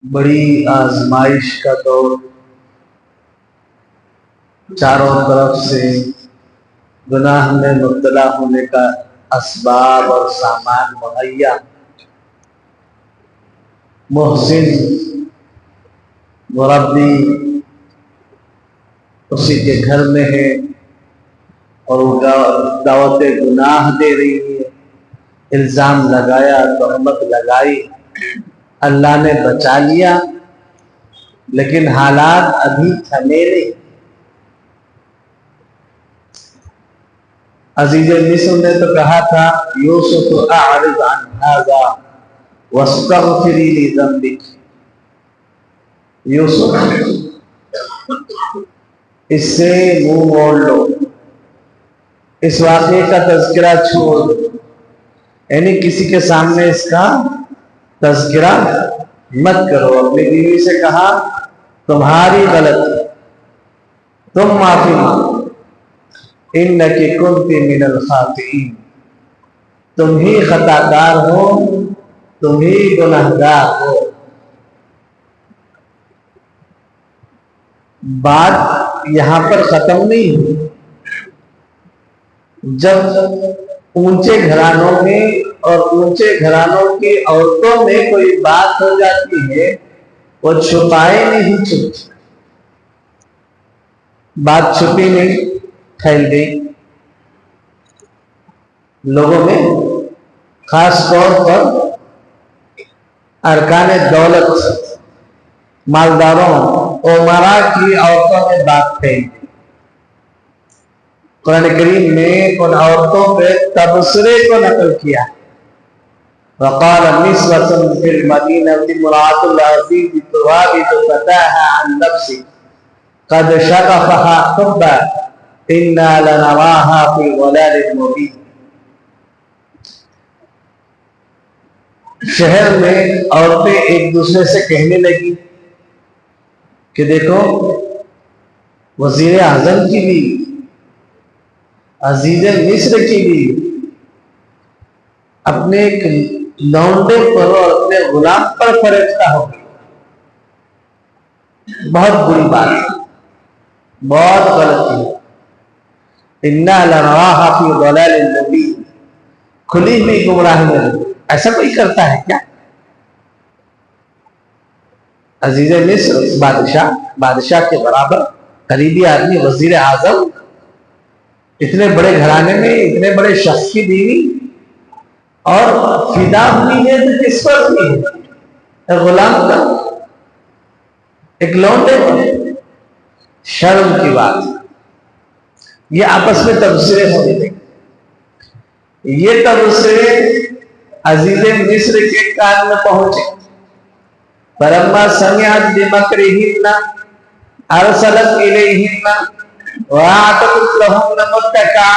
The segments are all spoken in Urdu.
بڑی آزمائش کا دور، چاروں طرف سے گناہ میں مبتلا ہونے کا اسباب اور سامان مہیا، محسن مربی اسی کے گھر میں ہے اور وہ دعوت گناہ دے رہی ہے، الزام لگایا، تہمت لگائی، اللہ نے بچا لیا، لیکن حالات ابھی تھمے نہیں۔ عزیز مصر نے تو کہا تھا یوسف اعرض عن هذا واستغفری لذنبک، یوسف اس سے منہ موڑ لو، اس واقعے کا تذکرہ چھوڑ دو، یعنی کسی کے سامنے اس کا تذکرہ مت کرو۔ اپنی بیوی سے کہا تمہاری غلطی، تم معافی مانگو، انکی کنت من الخاطئین، تم ہی خطا کار ہو، تم ہی گناہگار ہو۔ بات یہاں پر ختم نہیں ہوئی۔ جب اونچے گھرانوں میں اور اونچے گھرانوں کی عورتوں میں کوئی بات ہو جاتی ہے، وہ چھپائے نہیں چھپتی، بات چھپی نہیں، پھیل گئی لوگوں میں، خاص طور پر ارکان دولت، مالداروں، امراء کی عورتوں میں بات پھیل گئی۔ قرآن کریم نے ان عورتوں پہ تبصرے کو نقل کیا، وقال نسوة في المدينة امرأة العزيز تراود فتاها عن نفسه قد شغفها حبا إنا لنراها في ضلال مبين۔ شہر میں عورتیں ایک دوسرے سے کہنے لگی کہ دیکھو وزیر اعظم کی بھی، عزیز مصر کی بھی اپنے ایک لونڈے پر اور اپنے غلام پر فریفتہ ہو گئی، بہت بری بات ہے، بہت غلطی ہے۔ انا لنراها فی ضلال مبین، کھلی ہوئی گمراہی میں۔ ایسا کوئی کرتا ہے کیا؟ عزیز مصر بادشاہ کے برابر قریبی آدمی، وزیر اعظم، اتنے بڑے گھرانے میں اتنے بڑے شخص کی بیوی، اور فدا ہوئی ہے تو کس پر ہوئی ہے؟ غلام کا، ایک لونڈے پر۔ شرم کی بات۔ یہ آپس میں تبصرے ہونے لگے۔ یہ تبصرے عزیز مصر کے کان میں پہنچے۔ فلما سمعت بمکرہن ارسلت الیہن واعتدت لہن متکئا،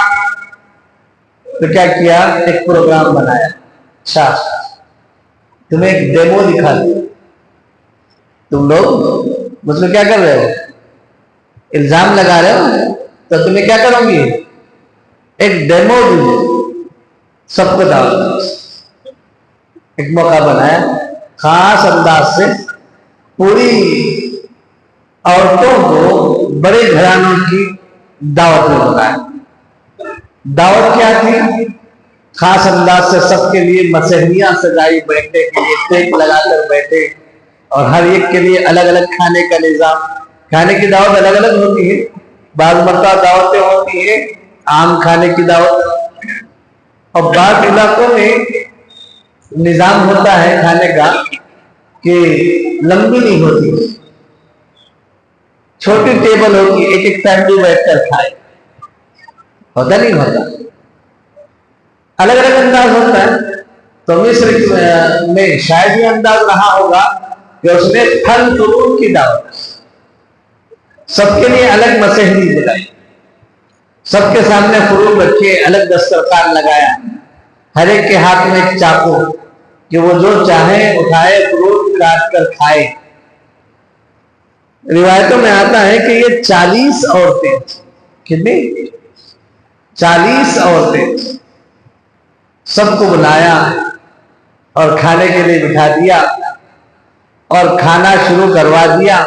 تو کیا کیا؟ ایک پروگرام بنایا۔ اچھا تمہیں ایک ڈیمو دکھا دیا، تم لوگ مجھ میں کیا کر رہے ہو؟ الزام لگا رہے ہو، تو تمہیں کیا کروں گی؟ ایک ڈیمو دی، سب کو دعوت۔ ایک موقع بنایا، خاص انداز سے پوری عورتوں کو بڑے گھرانوں کی دعوت میں بتایا۔ دعوت کیا تھی؟ خاص انداز سے سب کے لیے مسحریاں سجائی، بیٹھنے کے لیے ٹیک لگا کر بیٹھے، اور ہر ایک کے لیے الگ الگ کھانے کا نظام۔ کھانے کی دعوت الگ الگ ہوتی ہے، بعض مرتبہ دعوتیں ہوتی ہیں عام کھانے کی دعوت، اور بعض علاقوں میں نظام ہوتا ہے کھانے کا کہ لمبی نہیں ہوتی، چھوٹی ٹیبل ہوگی، ایک ایک فیملی بیٹھ کر کھائے، ہوتا نہیں ہوتا، الگ الگ انداز ہوتا ہے۔ تو مصر میں شاید یہ انداز رہا ہوگا کہ اس نے پھل فروٹ کی دعوت، سب کے لیے الگ مسحری بنائی، سب کے سامنے فروٹ رکھے، الگ دسترخوان لگایا، ہر ایک کے ہاتھ میں ایک چاقو کہ وہ جو چاہے اٹھائے، فروٹ کاٹ کر کھائے۔ روایتوں میں آتا ہے کہ یہ 40 عورتیں، کتنی؟ 40 عورتیں، سب کو بلایا اور کھانے کے لیے بٹھا دیا، اور کھانا شروع کروا دیا.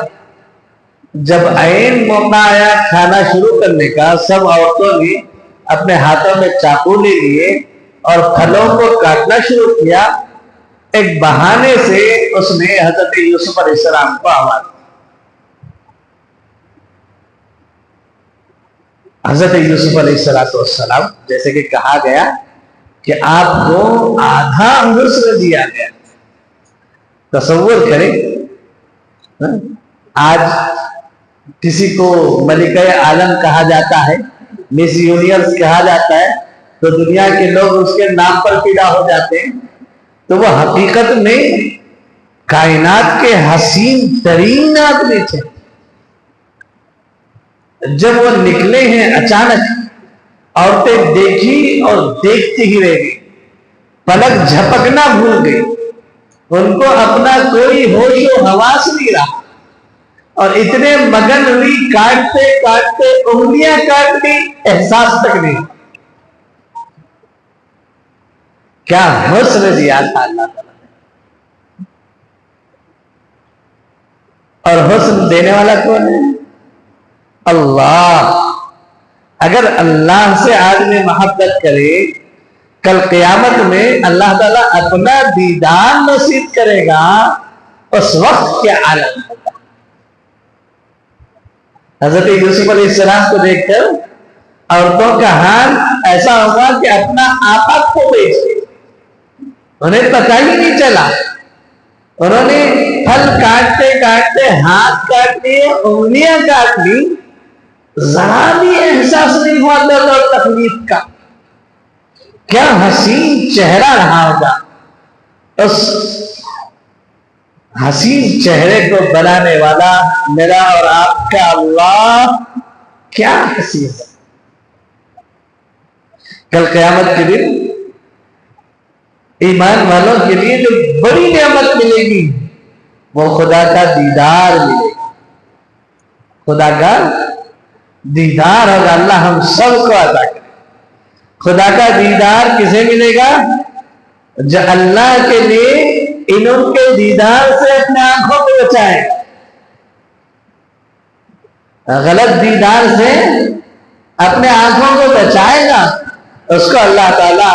جب عین موقع آیا کھانا شروع کرنے کا، سب عورتوں نے اپنے ہاتھوں میں چاقو لے لیے اور پھلوں کو کاٹنا شروع کیا. ایک بہانے سے اس نے حضرت یوسف علیہ السلام کو آواز دی. حضرت یوسف علیہ السلام جیسے کہ کہا گیا کہ آپ کو آدھا حسن دیا گیا. تصور کریں آج کسی کو ملکہ عالم کہا جاتا ہے، مس یونیورس کہا جاتا ہے، تو دنیا کے لوگ اس کے نام پر پیدا ہو جاتے ہیں. تو وہ حقیقت میں کائنات کے حسین ترین آدمی تھے. جب وہ نکلے ہیں اچانک عورتیں دیکھی اور دیکھتی ہی رہ گئی، پلک جھپکنا بھول گئی. ان کو اپنا کوئی ہوش و حواس نہیں رہا اور اتنے مگن ہوئی، کاٹتے کاٹتے انگلیاں کاٹ لی، احساس تک نہیں. کیا حسن دیا تھا اللہ تعالیٰ نے. اور حسن دینے والا کون ہے؟ اللہ. اگر اللہ سے آدمی محبت کرے، کل قیامت میں اللہ تعالیٰ اپنا دیدار نصیب کرے گا، اس وقت کیا عالم ہوگا. حضرت یوسف علیہ السلام کو دیکھ کر عورتوں کا حال ایسا ہوگا کہ اپنا آپا کھو بیچ، انہیں پتہ ہی نہیں چلا. انہوں نے پھل کاٹتے کاٹتے ہاتھ کاٹ لیے، انگلیاں کاٹ لی، ذرا بھی احساس نہیں ہوا درد اور تکلیف کا. کیا حسین چہرہ رہا ہوگا. اس حسین چہرے کو بنانے والا میرا اور آپ کا اللہ کیا حسین ہے. کل قیامت کے دن ایمان والوں کے لیے جو بڑی نعمت ملے گی وہ خدا کا دیدار ملے گا. خدا کا دیدار ہوگا. اللہ ہم سب کو عطا کرے. خدا کا دیدار کسے ملے گا؟ جو اللہ کے لیے ان کے دیدار سے اپنے آنکھوں کو بچائے. غلط دیدار سے اپنے آنکھوں کو بچائے گا، اس کو اللہ تعالی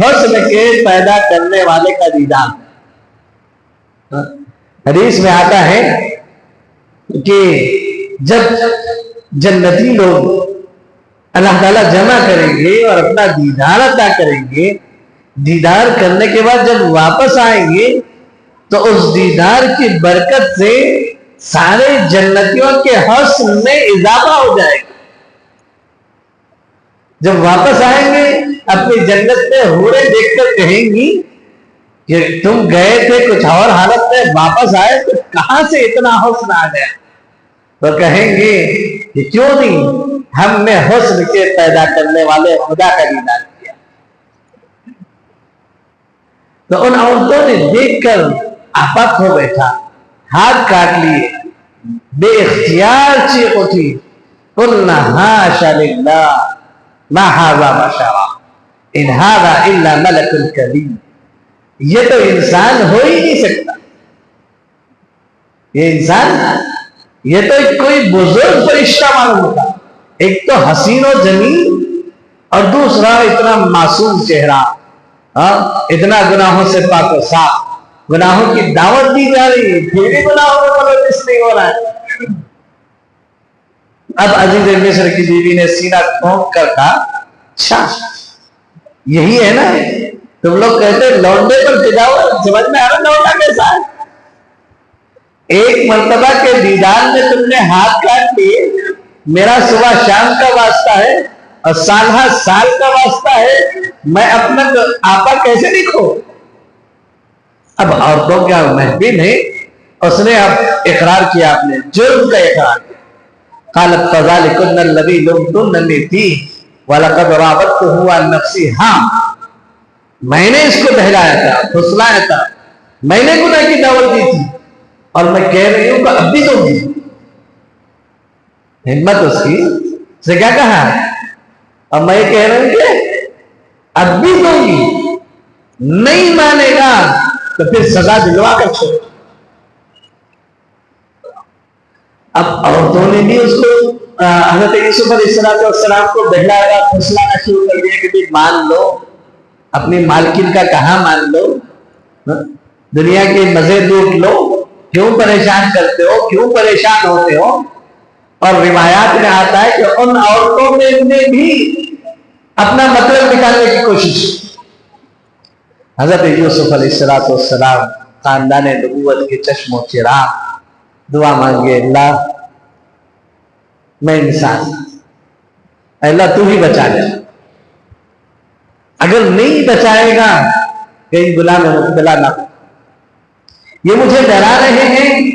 حسن کے پیدا کرنے والے کا دیدار. حدیث میں آتا ہے کہ جب جنتی لوگ اللہ تعالیٰ جمع کریں گے اور اپنا دیدار عطا کریں گے، دیدار کرنے کے بعد جب واپس آئیں گے تو اس دیدار کی برکت سے سارے جنتیوں کے حسن میں اضافہ ہو جائے گا. جب واپس آئیں گے اپنی جنت میں حوریں دیکھ کر کہیں گی کہ تم گئے تھے کچھ اور حالت میں، واپس آئے تو کہاں سے اتنا حسن آ گیا. تو کہیں گے کہ کیوں نہیں، ہم نے حسن کے پیدا کرنے والے خدا کا دیدار کیا. تو ان عورتوں نے دیکھ کر آپت ہو بیٹھا، ہاتھ کاٹ لیے، بے اختیار چیخ اٹھی، قلنا حاشا للہ ما ھذا بشرا ان ھذا الا ملک کریم. یہ تو انسان ہو ہی نہیں سکتا. یہ انسان، یہ تو کوئی بزرگ فرشتہ معلوم ہوتا. ایک تو حسین و جمیل اور دوسرا اتنا معصوم چہرہ، اتنا گناہوں سے پاک و صاف، گناہوں کی دعوت دی جا رہی ہے، پھر بھی گناہوں میں ملوث نہیں ہو رہا ہے. اب عزیز مصر کی بیوی نے سینہ ٹھونک کر کہا، اچھا یہی ہے نا، تم لوگ کہتے لوٹنے پر تجاوت، سمجھ میں آ رہا لوٹا کیسا ہے. ایک مرتبہ کے دیدار میں تم نے ہاتھ کاٹ لیے. میرا صبح شام کا واسطہ ہے اور سال ہر سال کا واسطہ ہے، میں اپنا آپا کیسے لکھوں. اب عورتوں کیا محفل ہے، اس نے اب اقرار کیا، اپنے جرم کا اقرار کیا. قالت فذلکن الذی لمتننی فیہ ولقد راودتہ عن نفسی. ہاں میں نے اس کو بہلایا تھا، پھسلایا تھا، میں نے گناہ کی دعوت دی تھی اور میں کہہ رہی ہوں کہ اب بھی دوں گی. ہمت اس کی سے کیا کہا، اور میں کہہ رہا ہوں کہ اب بھی دوں گی. نہیں مانے گا تو پھر سزا دلوا کر چھوڑ. عورتوں نے بھی اس کو حضرت یوسف علیہ السلام کو بہلانا پھسلانا شروع کر دیا کہ مان لو، اپنی مالکن کا کہاں مان لو، دنیا کے مزے لوٹ لو، کیوں پریشان کرتے ہو، کیوں پریشان ہوتے ہو؟ اور روایات میں آتا ہے کہ ان عورتوں نے بھی اپنا مطلب نکالنے کی کوشش کی۔ حضرت یوسف علیہ السلام خاندان نبوت کے چشم و چراغ، دعا مانگے، اللہ میں انسان، اللہ تو ہی بچا لے، اگر نہیں بچائے گا کہیں گناہ میں مبتلا نہ ہو۔ یہ مجھے ڈرا رہے ہیں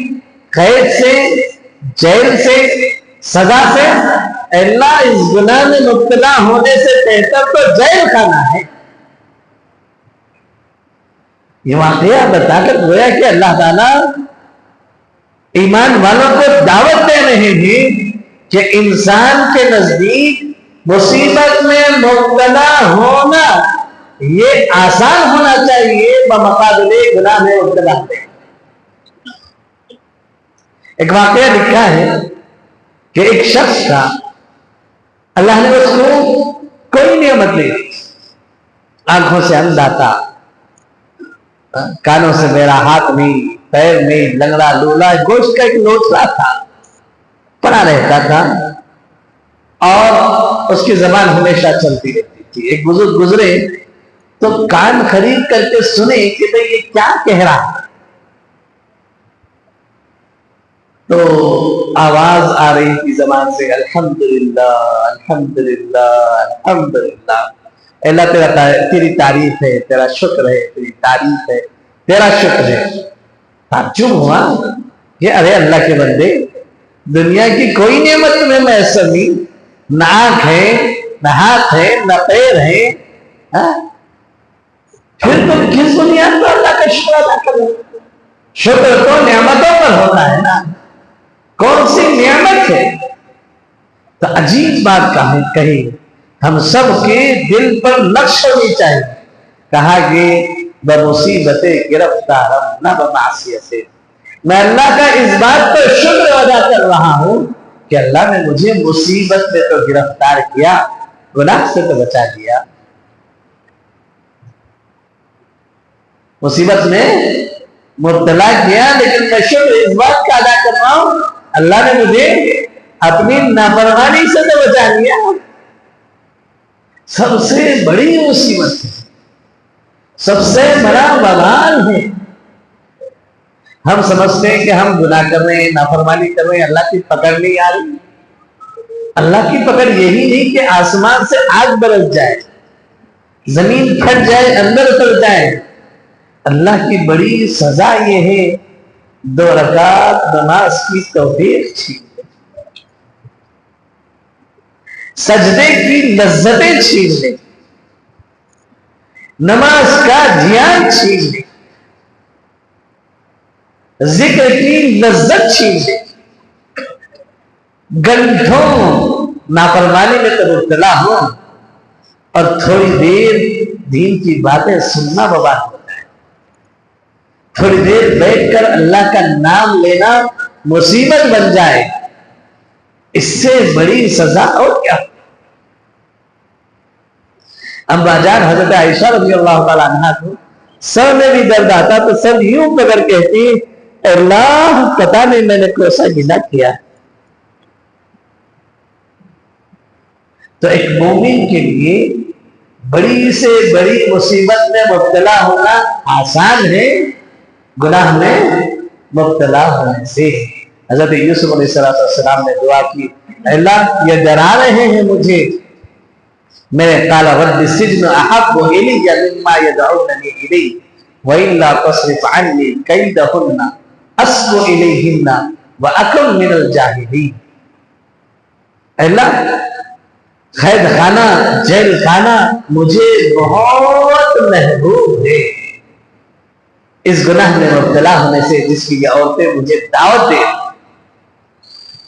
قید سے، جیل سے، سزا سے، اللہ اس گناہ میں مبتلا ہونے سے بہتر تو جیل کھانا ہے۔ یہ واقعہ بتا کر گویا کہ اللہ تعالیٰ ایمان والوں کو دعوت دے رہے ہیں کہ انسان کے نزدیک مصیبت میں مبتلا ہونا یہ آسان ہونا چاہیے بمقابلے گناہ میں مبتلا ہونے۔ ایک واقعہ لکھا ہے کہ ایک شخص تھا، اللہ نے اس کو کوئی نعمت نہیں دی، آنکھوں سے اندھا تھا، کانوں سے میرا، ہاتھ نہیں، پیر نہیں، لنگڑا لولا، گوشت کا ایک لوٹا تھا، پڑا رہتا تھا اور اس کی زبان ہمیشہ چلتی رہتی تھی۔ ایک بزرگ گزرے تو کان خرید کر کے سنے کہ بھئی یہ کیا کہہ رہا ہے، تو آواز آ رہی تھی زبان سے، الحمدللہ الحمدللہ الحمدللہ، اللہ تیری تعریف ہے، تیرا شکر ہے، تیری تعریف ہے، تیرا شکر ہے۔ تعجب ہوا کہ ارے اللہ کے بندے، دنیا کی کوئی نعمت تمہیں میسر نہیں، نہ آنکھ ہے، نہ ہاتھ ہے، نہ پیر ہے، پھر تم کس بنیاد پر اللہ کا شکر ادا کرو؟ شکر تو نعمتوں پر ہوتا ہے نا، کون سی نعمت ہے؟ تو عجیب بات کہی، ہم سب کے دل پر نقش ہونی چاہیے۔ کہا کہ بمصیبت گرفتارم نہ بمعصیت، میں اللہ کا اس بات پر شکر ادا کر رہا ہوں کہ اللہ نے مجھے مصیبت میں تو گرفتار کیا، گناہ سے تو بچا دیا۔ مصیبت میں مبتلا کیا، لیکن میں شکر اس بات کا ادا کر رہا ہوں اللہ نے مجھے اپنی نافرمانی سے تو بچا لیا۔ سب سے بڑی مصیبت ہے، سب سے بڑا وبال ہے، ہم سمجھتے ہیں کہ ہم گناہ کر رہے ہیں، نافرمانی کر رہے ہیں، اللہ کی پکڑ نہیں آ رہی۔ اللہ کی پکڑ یہی نہیں کہ آسمان سے آگ برس جائے، زمین پھٹ جائے، اندر اتر جائے۔ اللہ کی بڑی سزا یہ ہے 2 رکعت نماز کی توفیق چھین لے، سجدے کی لذتیں چھین لے، نماز کا جیان چھین لے، ذکر کی لذت چھین لے، گھنٹوں نافرمانی میں تو مبتلا ہو اور تھوڑی دیر دین کی باتیں سننا بابا ہوتا ہے، تھوڑی دیر بیٹھ کر اللہ کا نام لینا مصیبت بن جائے، اس سے بڑی سزا اور کیا؟ اما جان حضرت عائشہ رضی اللہ تعالیٰ عنہ کو سر میں بھی درد آتا تو سر یوں پکڑ کہتی، اللہ پتہ نہیں میں نے کوسا گناہ کیا۔ تو ایک مومن کے لیے بڑی سے بڑی مصیبت میں مبتلا ہونا آسان ہے گناہ میں مبتلا ہونے سے۔ حضرت یوسف علیہ السلام نے دعا کی، اللہ یہ ڈرا رہے ہیں مجھے، میں قال رب السجن احب الی مما يدعوننی الیہ والا تصرف عنی کیدہن اصب الیہن واکن من الجاہلین۔ اللہ قید خانہ، جیل خانہ مجھے بہت محبوب ہے، اس گناہ میں مبتلا ہونے سے جس کی یہ عورتیں مجھے دعوت دیں۔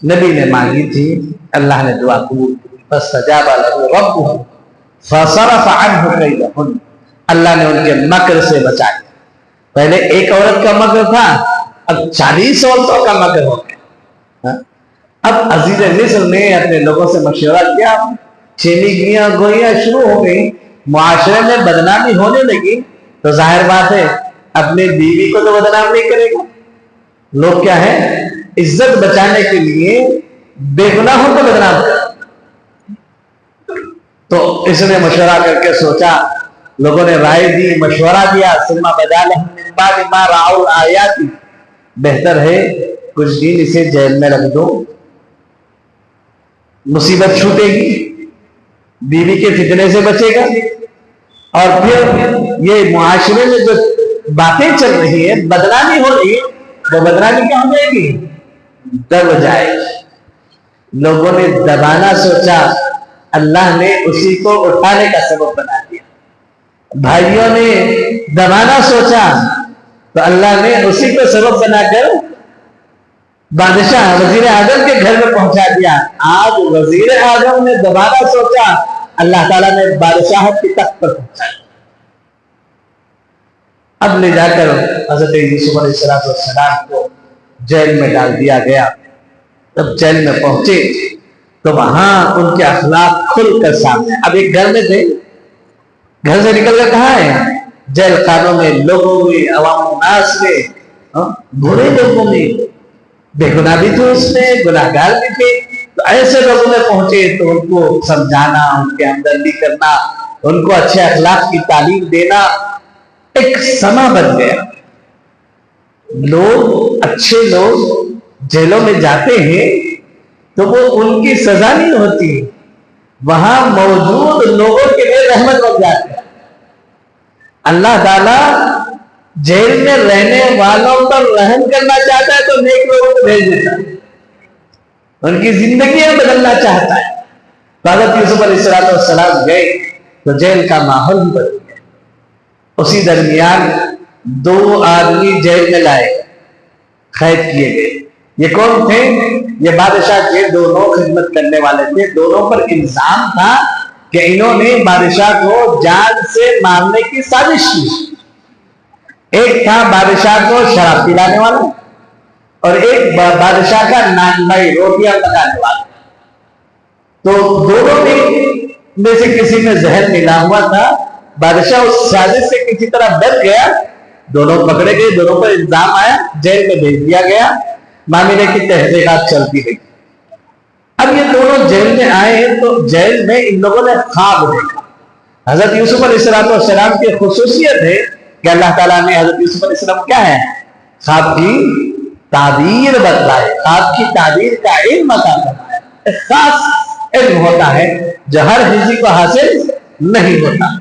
نبی نے مانگی تھی، اللہ نے دعا قبول کی، فاستجاب له ربه فصرف عنه کیدہن، اللہ نے ان کے مکر سے بچایا۔ پہلے ایک عورت کا مکر تھا، اب 40 عورتوں کا مکر ہو گیا۔ اب عزیز مصر نے اپنے لوگوں سے مشورہ کیا، چینی گوئیاں شروع ہو گئی، معاشرے میں بدنامی ہونے لگی، تو ظاہر بات ہے اپنی بیوی کو تو بدنام نہیں کرے گا۔ لوگ کیا ہے، عزت بچانے کے لیے بے گناہوں کو بدنام کر۔ تو اس نے مشورہ کر کے سوچا، لوگوں نے رائے دی، مشورہ دیا، ثم بدا لهم من بعد ما رأوا الآیات، بہتر ہے کچھ دن اسے جیل میں رکھ دو، مصیبت چھوٹے گی، بیوی کے فتنے سے بچے گا، اور پھر یہ معاشرے میں جو باتیں چل رہی ہے، بدنامی ہو رہی ہے، وہ بدنامی کیا ہو جائے گی، دب جائے گی۔ لوگوں نے دبانا سوچا، اللہ نے اسی کو اٹھانے کا سبب بنا دیا۔ بھائیوں نے دبانا سوچا تو اللہ نے اسی کو سبب بنا کر بادشاہ وزیر اعظم کے گھر میں پہنچا دیا۔ آج وزیر اعظم نے دبانا سوچا، اللہ تعالیٰ نے بادشاہت کی تخت پر پہنچا دیا۔ اب لے جا کر حضرت یوسف علیہ السلام کو جیل میں ڈال دیا گیا۔ جب جیل میں پہنچے تو وہاں ان کے اخلاق کھل کر سامنے۔ اب ایک گھر میں تھے، گھر سے نکل کر کہاں ہے، جیل خانوں میں، لوگوں میں، عوام الناس میں، برے لوگوں میں، بے گناہ بھی تھے، اس میں گناہ گار بھی تھے۔ تو ایسے لوگوں میں پہنچے تو ان کو سمجھانا، ان کے ہمدردی کرنا، ان کو اچھے اخلاق کی تعلیم دینا ایک سما بن گیا۔ لوگ، اچھے لوگ جیلوں میں جاتے ہیں تو وہ ان کی سزا نہیں ہوتی، وہاں موجود لوگوں کے لیے رحمت بن جاتی ہے۔ اللہ تعالیٰ جیل میں رہنے والوں پر رحم کرنا چاہتا ہے تو نیک لوگوں کو بھیج دیتا ہے، ان کی زندگیاں بدلنا چاہتا ہے۔ حضرت یوسف علیہ السلام گئے تو جیل کا ماحول بھی بدل گیا۔ اسی درمیان دو آدمی جیل میں لائے، قید کیے گئے۔ یہ کون تھے؟ یہ بادشاہ کے دونوں خدمت کرنے والے تھے۔ دونوں پر الزام تھا کہ انہوں نے بادشاہ کو جان سے مارنے کی سازش کی۔ ایک تھا بادشاہ کو شراب پلانے والا، اور ایک بادشاہ کا نان بھائی، روٹیاں پکانے والا۔ تو دونوں میں سے کسی میں زہر ملا ہوا تھا۔ بادشاہ اس سازش سے کسی طرح بچ گیا، دونوں پکڑے گئے، دونوں پر الزام آیا، جیل میں بھیج دیا گیا۔ معاملے کی تحقیقات چلتی رہی۔ اب یہ دونوں جیل میں آئے تو جیل میں ان لوگوں نے خواب دیکھا۔ حضرت یوسف علیہ السلام کی خصوصیت ہے کہ اللہ تعالیٰ نے حضرت یوسف علیہ السلام کیا ہے، خواب کی تعبیر بتلائے، خواب کی تعبیر کا علم عطا فرمایا۔ ایک خاص علم ہوتا ہے جو ہر کسی کو حاصل نہیں ہوتا۔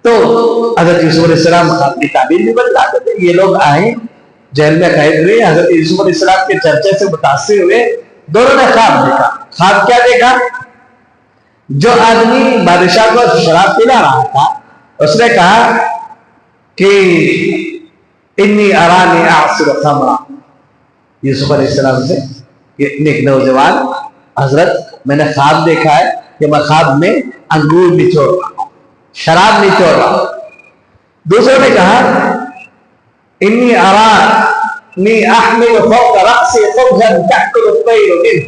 تو حضرت یوسف علیہ السلام خواب کی تعبیر بھی بتلاتے تھے۔ یہ لوگ آئے، جیل میں قید ہوئے، حضرت یوسف علیہ السلام کے چرچے سے متاثر ہوئے، دونوں نے خواب دیکھا۔ خواب کیا دیکھا؟ جو آدمی بادشاہ کو شراب پلا رہا تھا اس نے کہا کہ انی ارانی اعصر خمرا۔ یوسف علیہ السلام سے ایک نوجوان، حضرت میں نے خواب دیکھا ہے کہ میں خواب میں انگور نچوڑ رہا ہوں، شراب نچوڑ رہا ہوں۔ دوسرے نے کہا انی ارانی احمل فوق رأسی خبزا تأکل الطیر منه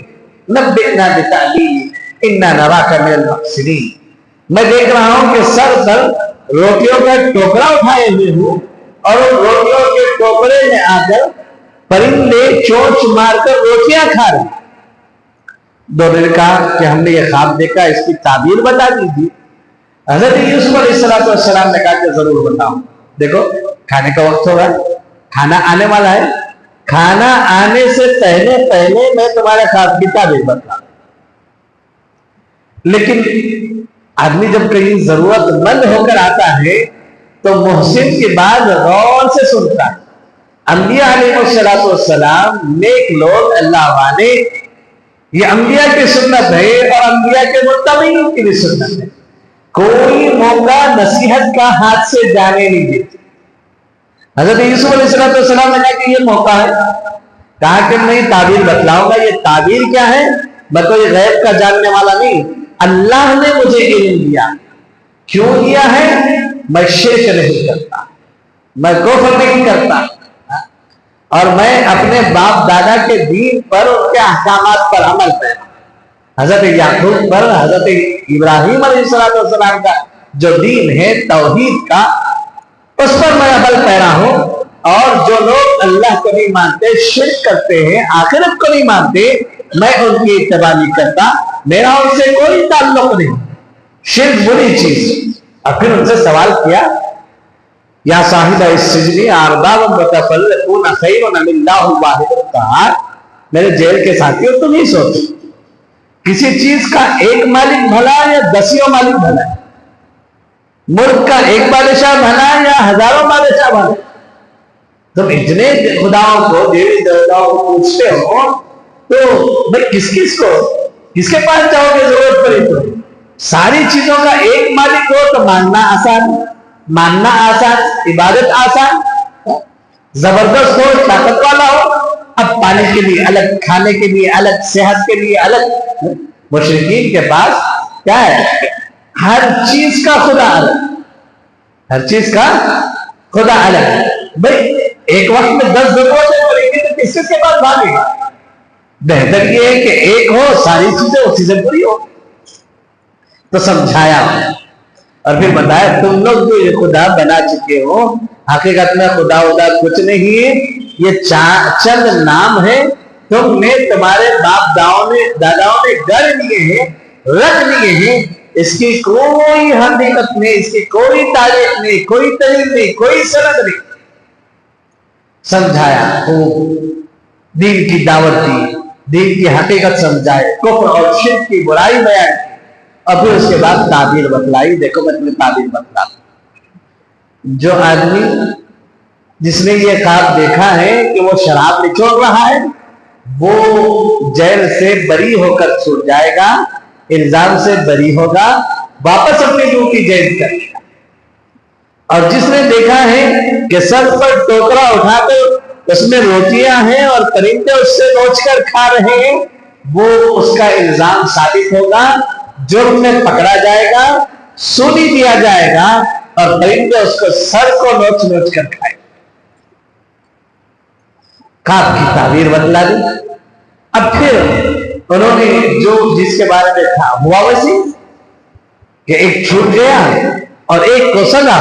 نبئنا بتأویلہ انا نراک من المحسنین۔ میں دیکھ رہا ہوں کہ سر پر روٹیوں کا ٹوکرا اٹھائے ہوئے ہوں، اور ان روٹیوں کے ٹوکرے میں آ کر پرندے چونچ مار کر روٹیاں کھا رہے ہیں۔ دونوں نے کہا کہ ہم نے یہ خواب دیکھا، اس کی تعبیر بتا دیجیے۔ حضرت یوسف علیہ السلام نے کہا کہ ضرور بتاؤں۔ دیکھو کھانے کا وقت ہوگا، کھانا آنے والا ہے، کھانا آنے سے پہلے میں تمہارے خواب کی تعبیر بتاؤں۔ لیکن آدمی جب کہیں ضرورت مند ہو کر آتا ہے تو محسن کی بات غور سے سنتا ہے۔ انبیاء علیہ السلام، نیک لوگ، اللہ والے، یہ انبیاء کی سنت ہے اور انبیاء کے متبعین کی بھی سنت ہے۔ کوئی موقع نصیحت کا ہاتھ سے جانے نہیں دیتے۔ حضرت یوسف علیہ السلام نے کہا کہ یہ موقع ہے، کہا کہ میں تعبیر بتلاؤں گا۔ یہ تعبیر کیا ہے؟ میں کوئی غیب کا جاننے والا نہیں، اللہ نے مجھے علم دیا۔ کیوں دیا ہے؟ میں شرک نہیں کرتا، میں کفر نہیں کرتا، اور میں اپنے باپ دادا کے دین پر ان کے احکامات پر عمل پیرا. حضرت یعقوب پر حضرت ابراہیم علیہ السلام کا جو دین ہے توحید کا اس پر میں عمل پیرا ہوں. اور جو لوگ اللہ کو نہیں مانتے شرک کرتے ہیں آخرت کو نہیں مانتے میں ان کی اتباع نہیں کرتا. میرا ان سے کوئی تعلق نہیں. شرک بری چیز. اور پھر ان سے سوال کیا یا صاحب السجن ارباب متفرقون خیر ام اللہ الواحد القہار. میرے جیل کے ساتھیوں تم ہی سوچو کسی چیز کا ایک مالک بھلا یا دسیوں مالک بھلا, ملک کا ایک بادشاہ بھلا یا ہزاروں بادشاہ بھلا. تم اتنے خداؤں کو دیوی دیوتاؤں کو پوچھتے ہو تو بھائی کس کے پاس جاؤ گے ضرورت پڑی تو. ساری چیزوں کا ایک مالک ہو تو ماننا آسان عبادت آسان. زبردست ہو طاقت والا ہو. اب پانی کے لیے الگ, کھانے کے لیے الگ, صحت کے لیے الگ. مشرکین کے پاس کیا ہے ہر چیز کا خدا الگ, ہر چیز کا خدا الگ. بھائی ایک وقت میں 10 ضرورتیں پڑیں گی تو کس کے پاس بھاگے گا. بہتر یہ ہے کہ ایک ہو ساری چیزیں اسی سے پوری ہو. تو سمجھایا اور پھر بتایا تم لوگ جو یہ خدا بنا چکے ہو حقیقت میں خدا کچھ نہیں, یہ چند نام ہے. تم نے تمہارے باپ داداؤں نے گڑھ لیے ہیں, رکھ لیے ہیں. اس کی کوئی حقیقت نہیں, اس کی کوئی تاریخ نہیں, کوئی دلیل نہیں, کوئی سند نہیں. سمجھایا دین کی دعوت دی, دین کی حقیقت سمجھائے, کفر اور شرک کی برائی بیان کی, اور پھر اس کے بعد تعبیر بتلائی. دیکھو میں تمہیں تعبیر بتلا. جو آدمی جس نے یہ خواب دیکھا ہے کہ وہ شراب نچوڑ رہا ہے وہ جیل سے بری ہو کر چھوٹ جائے گا, الزام سے بری ہوگا, واپس اپنی ڈیوٹی جیل کرے گا. اور جس نے دیکھا ہے کہ سر پر ٹوکرا اٹھا کر اس میں روٹیاں ہیں اور پرندے اس سے نوچ کر کھا رہے ہیں وہ اس کا الزام ثابت ہوگا, جرم میں پکڑا جائے گا, سولی دیا جائے گا اور پرندے اس کو سر کو نوچ نوچ کر کھائے. خواب کی تعبیر بتلا دی. اب پھر انہوں نے جس کے بارے میں تھا ہوا ویسی کہ ایک چھوٹ گیا اور ایک کو سزا.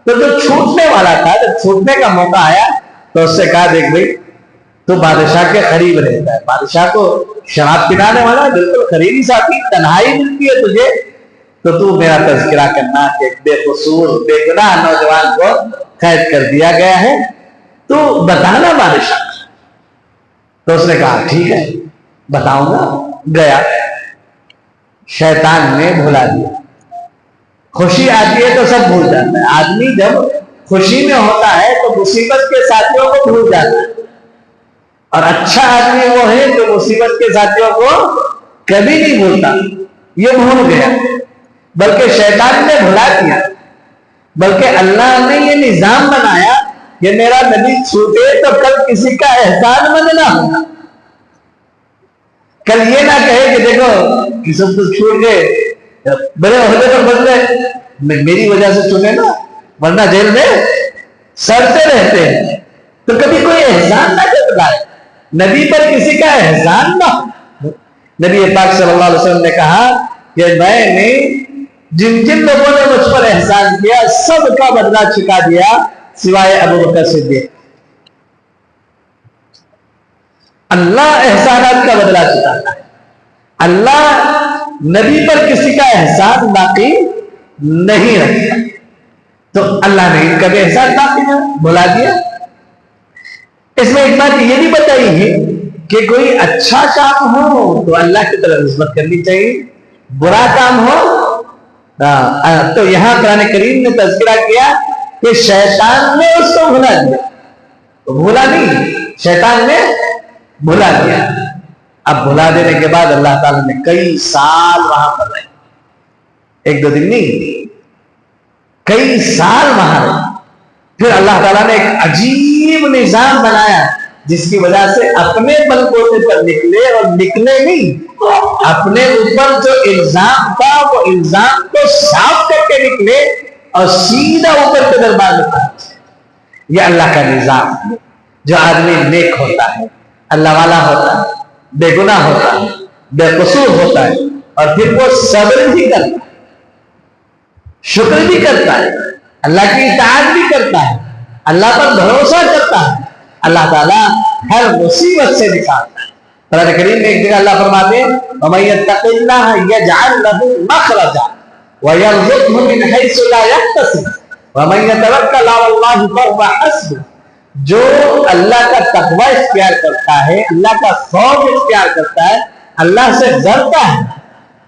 تو جو چھوٹنے والا تھا جب چھوٹنے کا موقع آیا تو اس سے کہا دیکھ بھائی تو بادشاہ کے قریب رہتا ہے, بادشاہ کو شراب پلانے والا بالکل قریبی ساتھی, تنہائی ملتی ہے تجھے تو میرا تذکرہ کرنا کہ بے قصور بے گناہ نوجوان کو قید کر دیا گیا ہے تو بتانا بادشاہ. تو اس نے کہا ٹھیک ہے بتاؤں گا. گیا, شیطان نے بھلا دیا. خوشی آتی ہے تو سب بھول جاتا ہے. آدمی جب خوشی میں ہوتا ہے تو مصیبت کے ساتھیوں کو بھول جاتا ہے, اور اچھا آدمی وہ ہے جو مصیبت کے ساتھیوں کو کبھی نہیں بھولتا. یہ بھول گیا, بلکہ شیطان نے بھلا دیا, بلکہ اللہ نے یہ نظام بنایا کہ میرا نبی چھوٹے تو کل کسی کا احسان مند نہ ہوگا. کل یہ نہ کہے کہ دیکھو کسی کو چھوٹ گئے بڑے عہدے پر بدلے میری وجہ سے چنے نا, ورنہ جیل میں سڑتے رہتے ہیں. تو کبھی کوئی احسان نہ جتلائے, نبی پر کسی کا احسان نہ ہو. نبی پاک صلی اللہ علیہ وسلم نے کہا کہ میں نے جن لوگوں نے مجھ پر احسان کیا سب کا بدلہ چکا دیا سوائے ابو بکر صدیق. اللہ احسانات کا بدلہ چکاتا ہے. اللہ نبی پر کسی کا احسان باقی نہیں رکھتا. تو اللہ نے ان کا بھی احسان باقی بھلا دیا. اس میں ایک بات یہ بھی بتائی ہے کہ کوئی اچھا کام ہو تو اللہ کی طرف نسبت کرنی چاہیے, برا کام ہو تو یہاں قرآن کریم نے تذکرہ کیا کہ شیطان نے اس کو بھلا دیا. تو بھولا نہیں, شیطان نے بھلا دیا. اب بھلا دینے کے بعد اللہ تعالیٰ نے کئی سال وہاں پر رہے, ایک دو دن نہیں, کئی سال وہاں رہے. پھر اللہ تعالیٰ نے ایک عجیب نظام بنایا جس کی وجہ سے اپنے بل بوتے پر نکلے, اور نکلے نہیں, اپنے اوپر جو الزام تھا وہ الزام کو صاف کر کے نکلے اور سیدھا اوپر کے دربار میں پہنچے. یہ اللہ کا نظام. جو آدمی نیک ہوتا ہے، اللہ والا ہوتا ہے، بے گناہ ہوتا ہے، بے قصور ہوتا ہے، اور پھر وہ صبر بھی کرتا ہے، شکر بھی کرتا ہے، اللہ کی اطاعت بھی کرتا ہے، اللہ پر بھروسہ کرتا ہے، اللہ تعالیٰ ہر مصیبت سے نکالتا ہے۔ قرآن کریم میں ایک جگہ اللہ فرماتے ہیں وَمَن يَتَّقِ اللَّهَ يَجْعَلْ لَهُ مَخْرَجًا وَيَرْزُقْهُ مِنْ حَيْثُ لَا يَحْتَسِبُ وَمَن يَتَوَکَّلْ عَلَى اللَّهِ فَهُوَ حَسْبُهُ، جو اللہ کا تقوی اختیار کرتا ہے، اللہ کا خوف اختیار کرتا ہے، اللہ سے ڈرتا ہے،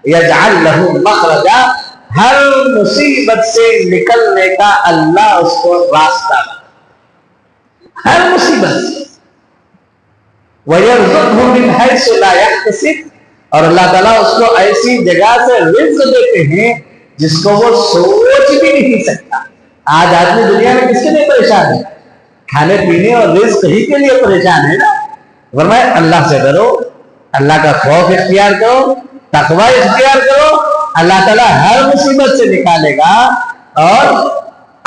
يَجْعَلْ لَهُ مَخْرَجًا، ہر مصیبت سے نکلنے کا اللہ اس کو راستہ دے، ہر مصیبت سے۔ وَيَرْزُقْهُ مِنْ حَيْثُ لَا يَحْتَسِبُ، اور اللہ تعالیٰ اس کو ایسی جگہ سے رزق دیتے ہیں جس کو وہ سوچ بھی نہیں سکتا۔ آج آدمی دنیا میں کس کے لیے پریشان ہے؟ کھانے پینے اور رزق ہی کے لیے پریشان ہے نا۔ فرمایا اللہ سے ڈرو، اللہ کا خوف اختیار کرو، تقوی اختیار کرو، اللہ تعالیٰ ہر مصیبت سے نکالے گا اور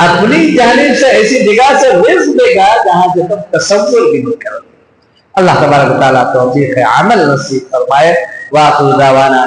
اپنی جانب سے ایسی جگہ سے رزق دے گا جہاں سے تم تصور بھی نہیں کرو۔ اللہ تبارک و تعالیٰ توفیق عمل نصیب فرمائے۔ وآخر دعوانا